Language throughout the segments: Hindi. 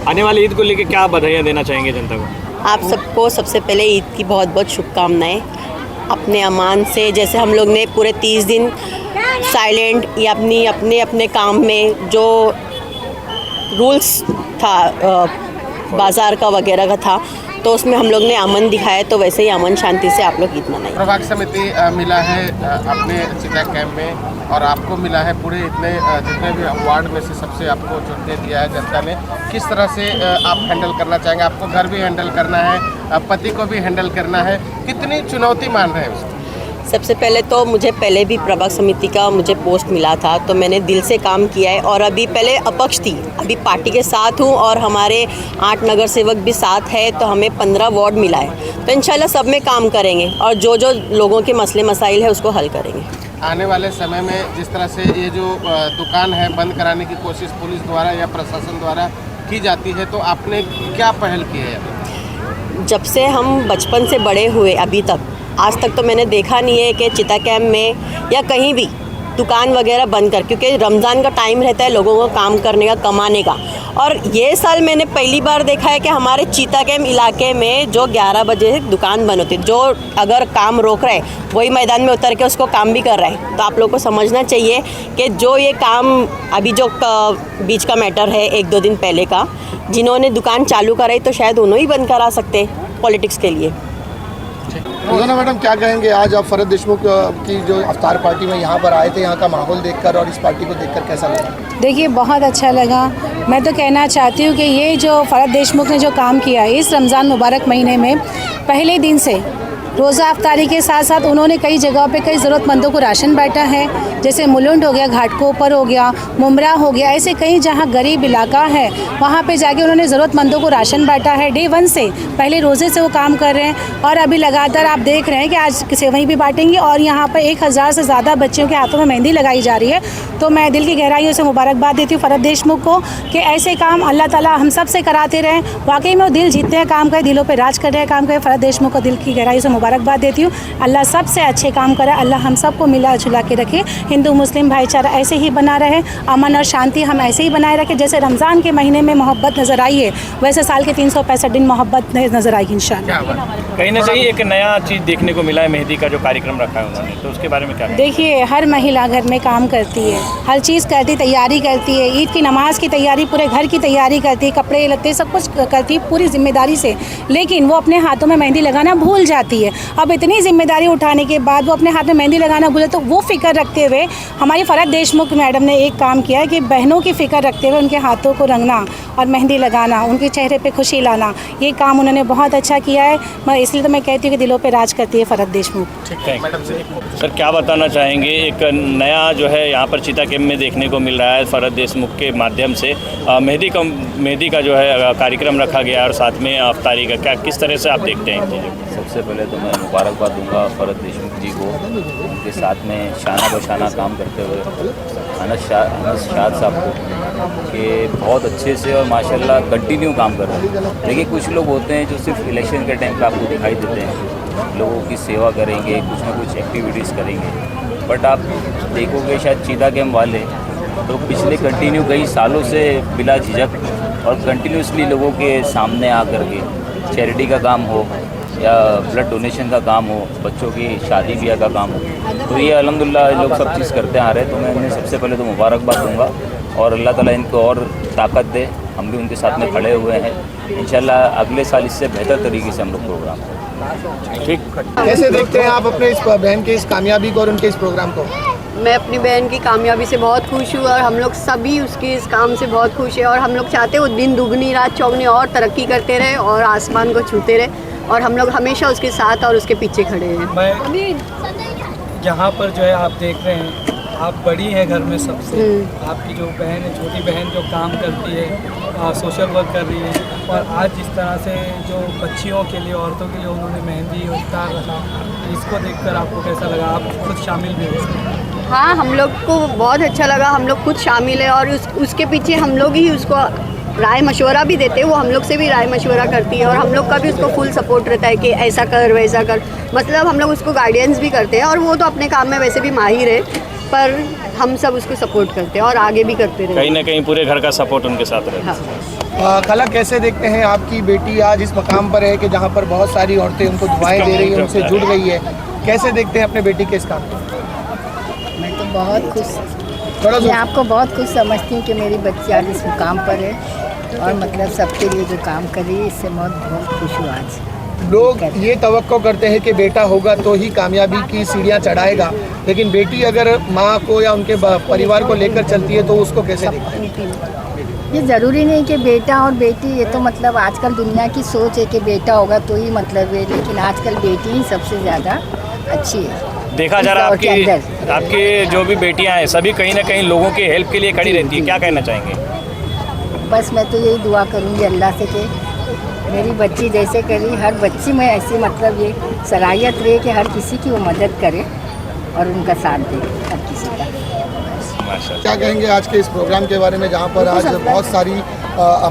आने वाली ईद को लेकर क्या बधाइयाँ देना चाहेंगे जनता को? आप सबको सबसे पहले ईद की बहुत बहुत शुभकामनाएं। अपने अमान से, जैसे हम लोग ने पूरे 30 दिन साइलेंट या अपने अपने काम में जो रूल्स था बाज़ार का वगैरह का था, तो उसमें हम लोग ने अमन दिखाया, तो वैसे ही अमन शांति से आप लोग ईद मनाएं। प्रभाग समिति मिला है अपने चिता कैंप में, और आपको मिला है पूरे इतने जितने भी वार्ड में से सबसे आपको चुन के दिया है जनता ने। किस तरह से आप हैंडल करना चाहेंगे? आपको घर भी हैंडल करना है, पति को भी हैंडल करना है, कितनी चुनौती मान रहे हैं उसको? सबसे पहले तो मुझे पहले भी प्रभाग समिति का मुझे पोस्ट मिला था, तो मैंने दिल से काम किया है। और अभी पहले अपक्ष थी, अभी पार्टी के साथ हूँ और हमारे 8 नगर सेवक भी साथ है, तो हमें 15 वार्ड मिला है। तो इंशाल्लाह सब में काम करेंगे और जो जो लोगों के मसले मसाइल है उसको हल करेंगे। आने वाले समय में जिस तरह से ये जो दुकान है बंद कराने की कोशिश पुलिस द्वारा या प्रशासन द्वारा की जाती है, तो आपने क्या पहल की है? जब से हम बचपन से बड़े हुए अभी तक, आज तक तो मैंने देखा नहीं है कि चिता कैंप में या कहीं भी दुकान वगैरह बंद कर, क्योंकि रमज़ान का टाइम रहता है लोगों को काम करने का, कमाने का। और ये साल मैंने पहली बार देखा है कि हमारे चिता कैंप इलाके में जो 11 बजे दुकान बंद होती है, जो अगर काम रोक रहे वही मैदान में उतर के उसको काम भी कर रहा है। तो आप लोग को समझना चाहिए कि जो ये काम अभी जो बीच का मैटर है 1-2 दिन पहले का, जिन्होंने दुकान चालू कराई तो शायद उन्होंने ही बंद करा सकते पॉलिटिक्स के लिए। रोजाना मैडम, क्या कहेंगे? आज आप फरहद देशमुख की जो अफ्तार पार्टी में यहाँ पर आए थे, यहाँ का माहौल देखकर और इस पार्टी को देखकर कैसा लगा? देखिए, बहुत अच्छा लगा। मैं तो कहना चाहती हूँ कि ये जो फरहद देशमुख ने जो काम किया इस रमज़ान मुबारक महीने में, पहले दिन से रोज़ा अफ्तारी के साथ साथ उन्होंने कई जगहों पे कई ज़रूरतमंदों को राशन बांटा है। जैसे मुलुंड हो गया, घाटकोपर हो गया, मुमरा हो गया, ऐसे कई जहाँ गरीब इलाका है वहाँ पे जाके उन्होंने ज़रूरतमंदों को राशन बांटा है। डे 1 से, पहले रोज़े से वो काम कर रहे हैं और अभी लगातार आप देख रहे हैं कि आज सेवई भी बांटेंगे। और यहाँ पर 1000 से ज़्यादा बच्चियों के हाथों में मेहंदी लगाई जा रही है। तो मैं दिल की गहराइयों से मुबारकबाद देती हूँ फरहद देशमुख को कि ऐसे काम अल्लाह ताला हम सब से कराते रहें। वाकई में वो दिल जीतते हैं काम करे, दिलों पर राज कर रहे हैं काम करे। फरहद देशमुख को दिल की गहराई से मुबारकबाद देती हूँ। अल्लाह सबसे अच्छे काम करे, अल्लाह हम सबको मिला जुला के रखे, हिंदू मुस्लिम भाईचारा ऐसे ही बना रहे, अमन और शांति हम ऐसे ही बनाए रखें। जैसे रमज़ान के महीने में मोहब्बत नज़र आई है, वैसे साल के 365 दिन मोहब्बत नज़र आएगी इंशाअल्लाह। कहीं ना कहीं एक नया चीज़ देखने को मिला है, मेहंदी का जो कार्यक्रम रखा है उन्होंने, तो उसके बारे में क्या? देखिए, हर महिला घर में काम करती है, हर चीज़ करती, तैयारी करती है, ईद की नमाज़ की तैयारी, पूरे घर की तैयारी करती है, कपड़े लत्ते सब कुछ करती है पूरी जिम्मेदारी से, लेकिन वो अपने हाथों में मेहंदी लगाना भूल जाती है। अब इतनी जिम्मेदारी उठाने के बाद वो अपने हाथ में मेहंदी लगाना भूले, तो वो फ़िक्र रखते हुए हमारी फरहद देशमुख मैडम ने एक काम किया है कि बहनों की फ़िक्र रखते हुए उनके हाथों को रंगना और मेहंदी लगाना, उनके चेहरे पे खुशी लाना, ये काम उन्होंने बहुत अच्छा किया है। मैं इसलिए तो मैं कहती हूँ कि दिलों पे राज करती है फरहद देशमुख। ठीक है सर, क्या बताना चाहेंगे? एक नया जो है यहाँ पर चिता कैंप में देखने को मिल रहा है, फरहद देशमुख के माध्यम से मेहंदी का जो है कार्यक्रम रखा गया और साथ में अफ्तारी का, क्या किस तरह से आप देखते हैं? सबसे पहले तो मैं मुबारकबाद दूंगा फरहद देशमुख जी को, उनके साथ में शाना बशाना काम करते हुए अनस शाद साहब को, कि बहुत अच्छे से और माशाल्लाह कंटिन्यू काम कर रहे हैं। देखिए, कुछ लोग होते हैं जो सिर्फ इलेक्शन के टाइम पे आपको दिखाई देते हैं, लोगों की सेवा करेंगे, कुछ ना कुछ एक्टिविटीज़ करेंगे, बट आप देखोगे शायद चिता कैंप वाले तो पिछले कंटिन्यू कई सालों से बिला झिझक और कंटिन्यूसली लोगों के सामने आकर के चैरिटी का काम हो या ब्लड डोनेशन का काम हो, बच्चों की शादी ब्याह का काम हो, तो ये अल्हम्दुलिल्लाह लोग सब चीज़ करते आ रहे हैं। तो मैं इन्हें सबसे पहले तो मुबारकबाद दूंगा और अल्लाह ताला इनको और ताकत दे। हम भी उनके साथ में खड़े हुए हैं, इंशाल्लाह अगले साल इससे बेहतर तरीके से हम लोग प्रोग्राम। ठीक, कैसे देखते हैं आप अपने इस बहन के इस कामयाबी को और उनके इस प्रोग्राम को? मैं अपनी बहन की कामयाबी से बहुत खुश हूँ और हम लोग सभी उसके इस काम से बहुत खुश है। और हम लोग चाहते हैं वो दिन दुगनी रात चौगनी और तरक्की करते रहे और आसमान को छूते रहे, और हम लोग हमेशा उसके साथ और उसके पीछे खड़े हैं। मैं यहाँ पर जो है आप देख रहे हैं, आप बड़ी हैं घर में सबसे, आपकी जो बहन है, छोटी बहन जो काम करती है, सोशल वर्क कर रही है, और आज जिस तरह से जो बच्चियों के लिए, औरतों के लिए उन्होंने मेहंदी और इफ्तार रखा, इसको देखकर आपको कैसा लगा? आप खुद शामिल भी हो? हाँ, हम लोग को बहुत अच्छा लगा, हम लोग खुद शामिल है और उसके पीछे हम लोग ही उसको राय मशवरा भी देते हैं, वो हम लोग से भी राय मशवरा करती है और हम लोग का भी उसको फुल सपोर्ट रहता है कि ऐसा कर वैसा कर, मतलब हम लोग उसको गाइडेंस भी करते हैं। और वो तो अपने काम में वैसे भी माहिर है, पर हम सब उसको सपोर्ट करते हैं और आगे भी करते रहे। कहीं ना कहीं पूरे घर का सपोर्ट उनके साथ रहता है। हाँ। खाला कैसे देखते हैं आपकी बेटी आज इस मकाम पर है कि जहाँ पर बहुत सारी औरतें उनको दुआएं दे रही हैं, उनसे जुड़ रही है, कैसे देखते हैं अपने बेटी के इस काम को? मैं तो बहुत खुश, थोड़ा मैं आपको बहुत खुश समझती हूँ कि मेरी बच्ची आज इस मुकाम पर है और मतलब सबके लिए जो काम कर रही है, इससे बहुत खुश हूँ आज। लोग ये तवक्को करते हैं कि बेटा होगा तो ही कामयाबी की सीढ़ियाँ चढ़ाएगा, लेकिन बेटी अगर माँ को या उनके परिवार को लेकर चलती है तो उसको कैसे देखते हैं? ये ज़रूरी नहीं कि बेटा और बेटी, ये तो मतलब आजकल दुनिया की सोच है कि बेटा होगा तो ही मतलब है, लेकिन आजकल बेटी ही सबसे ज़्यादा अच्छी है। देखा जा रहा है आपकी जो भी बेटियां हैं सभी कहीं ना कहीं लोगों की हेल्प के लिए खड़ी रहती है, क्या कहना चाहेंगे? बस मैं तो यही दुआ करूँगी अल्लाह से कि मेरी बच्ची जैसे करी, हर बच्ची में ऐसी मतलब ये सलाहियत रहे कि हर किसी की वो मदद करे और उनका साथ दे हर किसी का। क्या कहेंगे आज के इस प्रोग्राम के बारे में, जहाँ पर आज बहुत सारी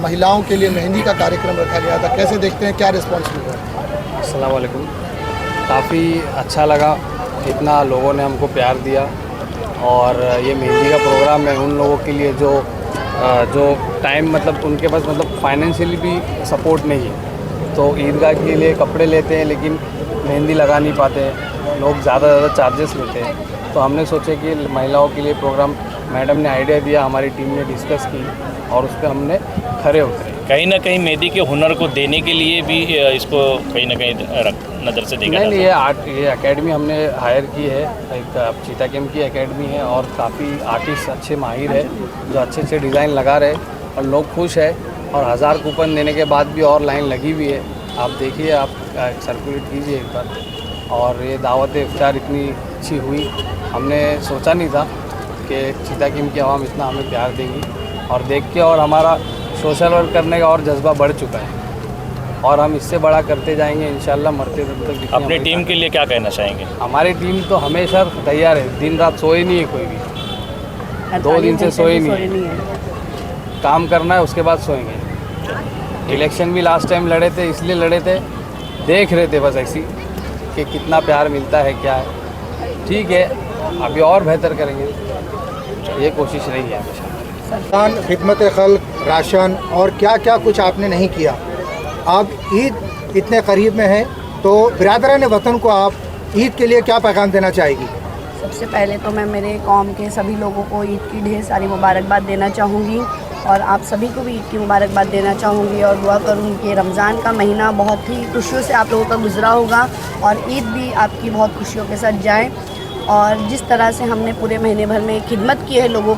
महिलाओं के लिए मेहंदी का कार्यक्रम रखा गया था, कैसे देखते हैं, क्या रिस्पॉन्स मिल रहा है? अस्सलाम वालेकुम। काफ़ी अच्छा लगा, इतना लोगों ने हमको प्यार दिया और ये मेहंदी का प्रोग्राम है उन लोगों के लिए जो टाइम मतलब उनके पास मतलब फाइनेंशियली भी सपोर्ट नहीं है, तो ईदगाह के लिए कपड़े लेते हैं लेकिन मेहंदी लगा नहीं पाते, लोग ज़्यादा चार्जेस लेते हैं। तो हमने सोचे कि महिलाओं के लिए प्रोग्राम, मैडम ने आइडिया दिया, हमारी टीम ने डिस्कस की और उस पर हमने खरे उतरे। कहीं ना कहीं मेहंदी के हुनर को देने के लिए भी इसको कहीं ना कहीं नज़र से देखा नहीं, ये एकेडमी हमने हायर की है, एक चीता कैम्प की एकेडमी है और काफ़ी आर्टिस्ट अच्छे माहिर है जो अच्छे अच्छे डिज़ाइन लगा रहे और लोग खुश है और 1000 कूपन देने के बाद भी और लाइन लगी हुई है। आप देखिए, आप सर्कुलेट कीजिए एक बार। और ये दावत इफ्तार इतनी अच्छी हुई, हमने सोचा नहीं था कि चीता कैम्प की आवाम इतना हमें प्यार देगी और देख के और हमारा सोशल वर्क करने का और जज्बा बढ़ चुका है और हम इससे बड़ा करते जाएंगे इंशाल्लाह मरते दम तक। अपनी टीम के लिए क्या कहना चाहेंगे? हमारी टीम तो हमेशा तैयार है, दिन रात सोए नहीं है कोई भी, 2 दिन से सोए नहीं है, काम करना है उसके बाद सोएंगे। इलेक्शन भी लास्ट टाइम लड़े थे, इसलिए लड़े थे, देख रहे थे बस ऐसी कि कितना प्यार मिलता है, क्या है। ठीक है, अभी और बेहतर करेंगे, ये कोशिश रही है हमेशा। खिदमत खल्क, राशन और क्या क्या कुछ आपने नहीं किया, अब ईद इतने करीब में है तो बिरादरान वतन को आप ईद के लिए क्या पैगाम देना चाहेगी? सबसे पहले तो मैं मेरे कौम के सभी लोगों को ईद की ढेर सारी मुबारकबाद देना चाहूँगी और आप सभी को भी ईद की मुबारकबाद देना चाहूँगी और दुआ करूँगी कि रमज़ान का महीना बहुत ही खुशियों से आप लोगों का गुजरा होगा और ईद भी आपकी बहुत खुशियों के साथ जाए। और जिस तरह से हमने पूरे महीने भर में खिदमत की है लोगों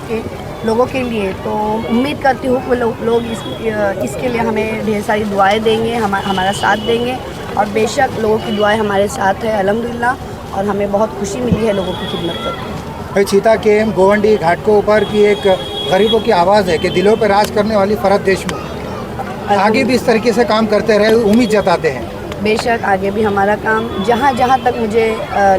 के लिए, तो उम्मीद करती हूँ कि लोग इसके लिए हमें ढेर सारी दुआएं देंगे, हमारा साथ देंगे और बेशक लोगों की दुआएं हमारे साथ है अल्हम्दुलिल्लाह और हमें बहुत खुशी मिली है लोगों की खिदमत करके। चीता कैम्प गोवंडी घाटकोपर की एक गरीबों की आवाज़ है कि दिलों पर राज करने वाली फरहत देशमुख आगे भी इस तरीके से काम करते रहे, उम्मीद जताते हैं। बेशक आगे भी हमारा काम जहाँ तक मुझे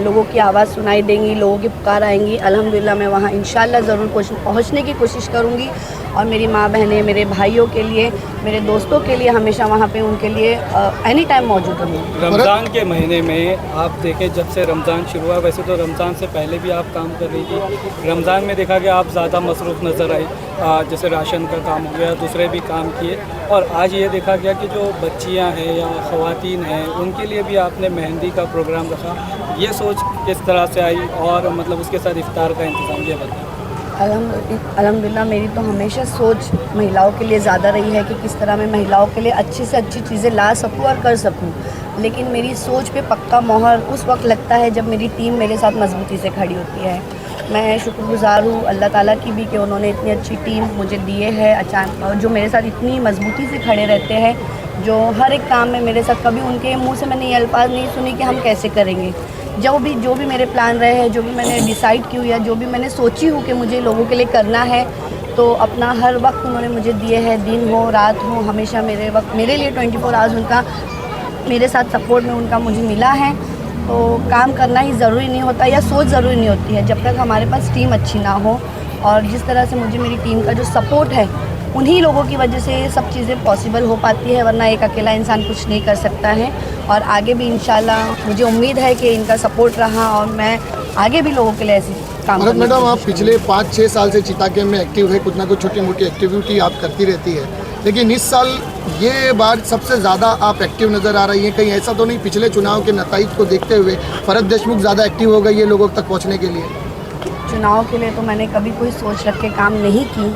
लोगों की आवाज़ सुनाई देंगी, लोगों की पुकार आएंगी, अल्हम्दुलिल्लाह मैं वहाँ इंशाल्लाह ज़रूर पहुँचने की कोशिश करूँगी और मेरी माँ बहनें, मेरे भाइयों के लिए, मेरे दोस्तों के लिए हमेशा वहाँ पे उनके लिए एनी टाइम मौजूद रहूँगी। रमज़ान के महीने में आप देखें, जब से रमज़ान शुरू हुआ, वैसे तो रमज़ान से पहले भी आप काम कर रही थी, रमज़ान में देखा गया आप ज़्यादा मसरूफ़ नज़र आई, जैसे राशन का काम हो गया, दूसरे भी काम किए और आज ये देखा गया कि जो बच्चियाँ हैं या ख़वातीन हैं उनके लिए भी आपने मेहंदी का प्रोग्राम रखा, ये सोच किस तरह से आई और मतलब उसके साथ इफ्तार का इंतज़ाम, ये बताएं। अल्हम्दुलिल्लाह मेरी तो हमेशा सोच महिलाओं के लिए ज़्यादा रही है कि किस तरह मैं महिलाओं के लिए अच्छी से अच्छी चीज़ें ला सकूं और कर सकूं, लेकिन मेरी सोच पे पक्का मोहर उस वक्त लगता है जब मेरी टीम मेरे साथ मजबूती से खड़ी होती है। मैं शुक्रगुज़ार हूँ अल्लाह ताला की भी कि उन्होंने इतनी अच्छी टीम मुझे दिए है अचानक, जो मेरे साथ इतनी मजबूती से खड़े रहते हैं, जो हर एक काम में मेरे साथ, कभी उनके मुँह से मैंने ये अल्फाज नहीं सुनी कि हम कैसे करेंगे। जो भी मेरे प्लान रहे हैं, जो भी मैंने डिसाइड की हुई है, जो भी मैंने सोची हूँ कि मुझे लोगों के लिए करना है, तो अपना हर वक्त उन्होंने मुझे दिए हैं, दिन हो रात हो, हमेशा मेरे लिए 24 आवर्स उनका मेरे साथ सपोर्ट में उनका मुझे मिला है। तो काम करना ही ज़रूरी नहीं होता या सोच ज़रूरी नहीं होती है जब तक हमारे पास टीम अच्छी ना हो, और जिस तरह से मुझे मेरी टीम का जो सपोर्ट है उन्हीं लोगों की वजह से ये सब चीज़ें पॉसिबल हो पाती है, वरना एक अकेला इंसान कुछ नहीं कर सकता है। और आगे भी इंशाल्लाह मुझे उम्मीद है कि इनका सपोर्ट रहा और मैं आगे भी लोगों के लिए ऐसी काम मैडम, आप पिछले 5-6 साल से चीता कैम्प में एक्टिव है, कुछ ना कुछ छोटी मोटी एक्टिविटी आप करती रहती है, लेकिन इस साल ये बार सबसे ज़्यादा आप एक्टिव नज़र आ रही हैं। कहीं ऐसा तो नहीं पिछले चुनाव के नतीजे को देखते हुए फरहत देशमुख ज़्यादा एक्टिव हो गई है लोगों तक पहुँचने के लिए? चुनाव के लिए तो मैंने कभी कोई सोच रख के काम नहीं की,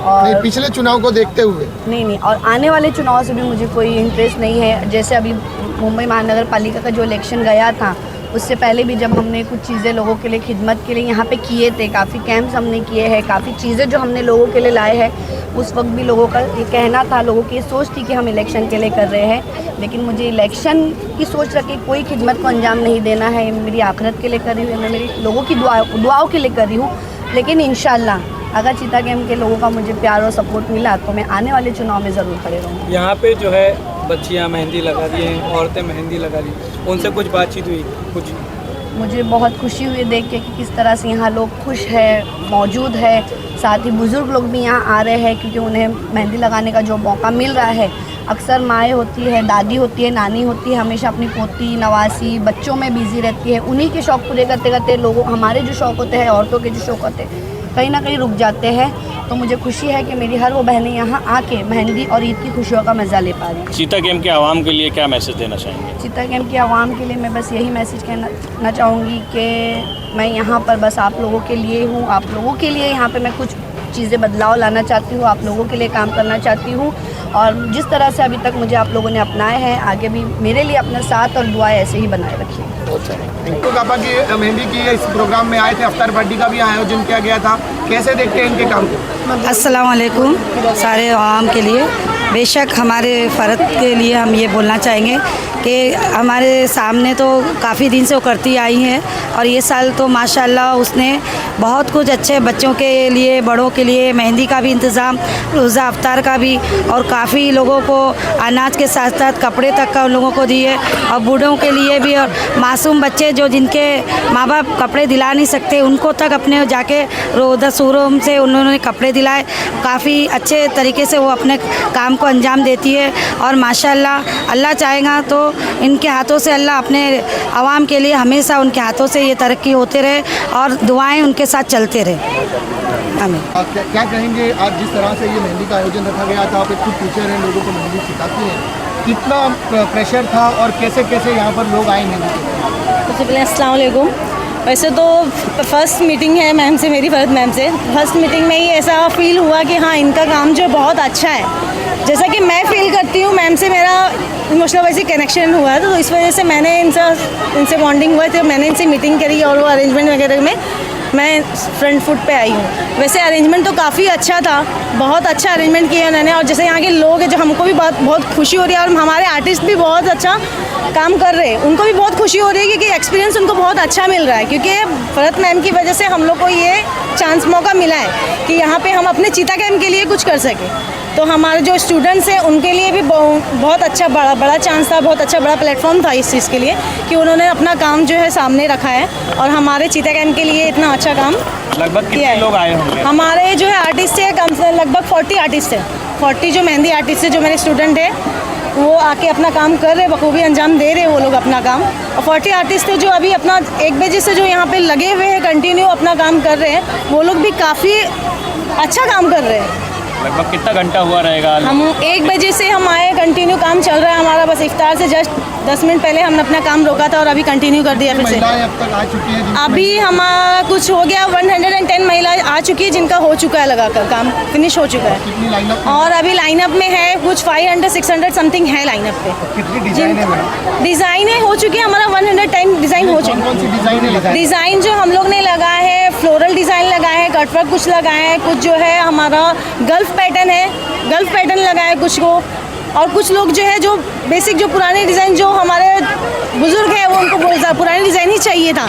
और नहीं, पिछले चुनाव को देखते हुए नहीं, और आने वाले चुनाव से भी मुझे कोई इंटरेस्ट नहीं है। जैसे अभी मुंबई महानगर पालिका का जो इलेक्शन गया था, उससे पहले भी जब हमने कुछ चीज़ें लोगों के लिए खिदमत के लिए यहाँ पे किए थे, काफ़ी कैंप्स हमने किए हैं, काफ़ी चीज़ें जो हमने लोगों के लिए लाए हैं, उस वक्त भी लोगों का ये कहना था, लोगों की सोच थी कि हम इलेक्शन के लिए कर रहे हैं। लेकिन मुझे इलेक्शन की सोच रख के कोई खिदमत को अंजाम नहीं देना है। मेरी आखिरत के लिए कर रही हूँ, मैं मेरी लोगों की दुआओं के लिए कर रही हूँ। लेकिन इंशाल्लाह अगर चीता कैंप के लोगों का मुझे प्यार और सपोर्ट मिला तो मैं आने वाले चुनाव में ज़रूर खड़े रहूँगी। यहाँ पे जो है बच्चियाँ मेहंदी लगा रही हैं, औरतें मेहंदी लगा रही हैं, उनसे कुछ बातचीत हुई? कुछ मुझे बहुत खुशी हुई देख के कि किस तरह से यहाँ लोग खुश है, मौजूद है। साथ ही बुज़ुर्ग लोग भी यहाँ आ रहे हैं क्योंकि उन्हें मेहंदी लगाने का जो मौका मिल रहा है। अक्सर माएँ होती है, दादी होती है, नानी होती है, हमेशा अपनी पोती नवासी बच्चों में बिज़ी रहती है। उन्हीं के शौक़ पूरे करते करते लोगों हमारे जो शौक़ होते हैं, औरतों के जो शौक़ होते हैं, कहीं ना कहीं रुक जाते हैं। तो मुझे खुशी है कि मेरी हर वो बहनें यहाँ आके मेहंदी और ईद की खुशियों का मज़ा ले पा रही हैं। चीता कैंप के आवाम के लिए क्या मैसेज देना चाहेंगे? चीता कैंप के आवाम के लिए मैं बस यही मैसेज कहना चाहूँगी कि मैं यहाँ पर बस आप लोगों के लिए हूँ। आप लोगों के लिए यहाँ पे मैं कुछ चीज़ें बदलाव लाना चाहती हूँ, आप लोगों के लिए काम करना चाहती हूँ। और जिस तरह से अभी तक मुझे आप लोगों ने अपनाया है, आगे भी मेरे लिए अपना साथ और दुआएं ऐसे ही बनाए रखिए। रिंकू कापा की मेहंदी की इस प्रोग्राम में आए थे, अफ्तार पार्टी का भी आयोजन किया गया था, कैसे देखते हैं इनके काम को? अस्सलाम वालेकुम सारे आवाम के लिए। बेशक हमारे फ़रत के लिए हम ये बोलना चाहेंगे कि हमारे सामने तो काफ़ी दिन से वो करती आई हैं, और ये साल तो माशाल्लाह उसने बहुत कुछ अच्छे बच्चों के लिए, बड़ों के लिए मेहंदी का भी इंतज़ाम, रोज़ा अफ्तार का भी, और काफ़ी लोगों को अनाज के साथ साथ कपड़े तक का उन लोगों को दिए, और बूढ़ों के लिए भी, और मासूम बच्चे जो जिनके माँ बाप कपड़े दिला नहीं सकते उनको तक अपने जाके रोज़ा शोरूम से उन्होंने कपड़े दिलाए। काफ़ी अच्छे तरीके से वो अपने काम को अंजाम देती है, और माशाल्लाह अल्लाह चाहेगा तो इनके हाथों से अल्लाह अपने आवाम के लिए हमेशा उनके हाथों से ये तरक्की होते रहे और दुआएं उनके साथ चलते रहे। आमीन। क्या कहेंगे आज जिस तरह से ये मेहंदी का आयोजन रखा गया था, आप खुद टीचर हैं, लोगों को मेहंदी सिखाती हैं, कितना प्रेशर था और कैसे कैसे यहाँ पर लोग आए मेहंदी के? सबसे पहले अस्सलाम वालेकुम। वैसे तो फ़र्स्ट मीटिंग है मैम से, मेरी फ़रहत मैम से। फर्स्ट मीटिंग में ही ऐसा फ़ील हुआ कि हाँ इनका काम जो बहुत अच्छा है, जैसा कि मैं फ़ील करती हूँ। मैम से मेरा इमोशनल वैसे कनेक्शन हुआ है, तो इस वजह से मैंने इनसे बॉन्डिंग हुआ तो मैंने इनसे मीटिंग करी, और वो अरेंजमेंट वगैरह में मैं फ्रंट फुट पे आई हूँ। वैसे अरेंजमेंट तो काफ़ी अच्छा था, बहुत अच्छा अरेंजमेंट किया उन्होंने, और जैसे यहाँ के लोग हैं जो हमको भी बहुत खुशी हो रही है, और हमारे आर्टिस्ट भी बहुत अच्छा काम कर रहे हैं, उनको भी बहुत खुशी हो रही है क्योंकि एक्सपीरियंस उनको बहुत अच्छा मिल रहा है। क्योंकि फ़रहत मैम की वजह से हम लोग को ये चांस मौका मिला है कि यहाँ पे हम अपने चीता कैंप के लिए कुछ कर सकें। तो हमारे जो स्टूडेंट्स हैं उनके लिए भी बहुत अच्छा बड़ा चांस था, बहुत अच्छा बड़ा प्लेटफॉर्म था इस चीज़ के लिए कि उन्होंने अपना काम जो है सामने रखा है, और हमारे चीता कैंप के लिए इतना अच्छा काम लगभग कितने लोग आए होंगे? हमारे जो है आर्टिस्ट है कम से लगभग 40 आर्टिस्ट है, 40 जो मेहंदी आर्टिस्ट है, जो मेरे स्टूडेंट है वो आके अपना काम कर रहे, बखूबी अंजाम दे रहे वो लोग अपना काम। और 40 आर्टिस्ट है जो अभी अपना 1 बजे से जो यहाँ पे लगे हुए हैं, कंटिन्यू अपना काम कर रहे हैं, वो लोग भी काफ़ी अच्छा काम कर रहे हैं। लगभग कितना घंटा हुआ रहेगा? हम 1 बजे से हम आए, कंटिन्यू काम चल रहा है हमारा। बस इफ्तार से जस्ट 10 मिनट पहले हमने अपना काम रोका था और अभी कंटिन्यू कर दिया फिर से। अब तक आ चुकी है? अभी हमारा कुछ हो गया, 110 महिलाएं आ चुकी है जिनका हो चुका है, लगाकर काम फिनिश हो चुका है। कितनी लाइनअप? और अभी लाइनअप में है कुछ 500-600 समथिंग है लाइनअप पे। कितनी डिज़ाइनें हो चुकी है, हमारा 110 डिज़ाइन हो चुकी है। डिज़ाइन जो हम लोग ने लगाया है, फ्लोरल डिज़ाइन लगाया है, कटवर्क कुछ लगाया है, कुछ जो है हमारा गल्फ पैटर्न है, गल्फ पैटर्न लगाया है कुछ को, और कुछ लोग जो है जो बेसिक जो पुराने डिज़ाइन जो हमारे बुज़ुर्ग हैं वो उनको पुरानी डिज़ाइन ही चाहिए था।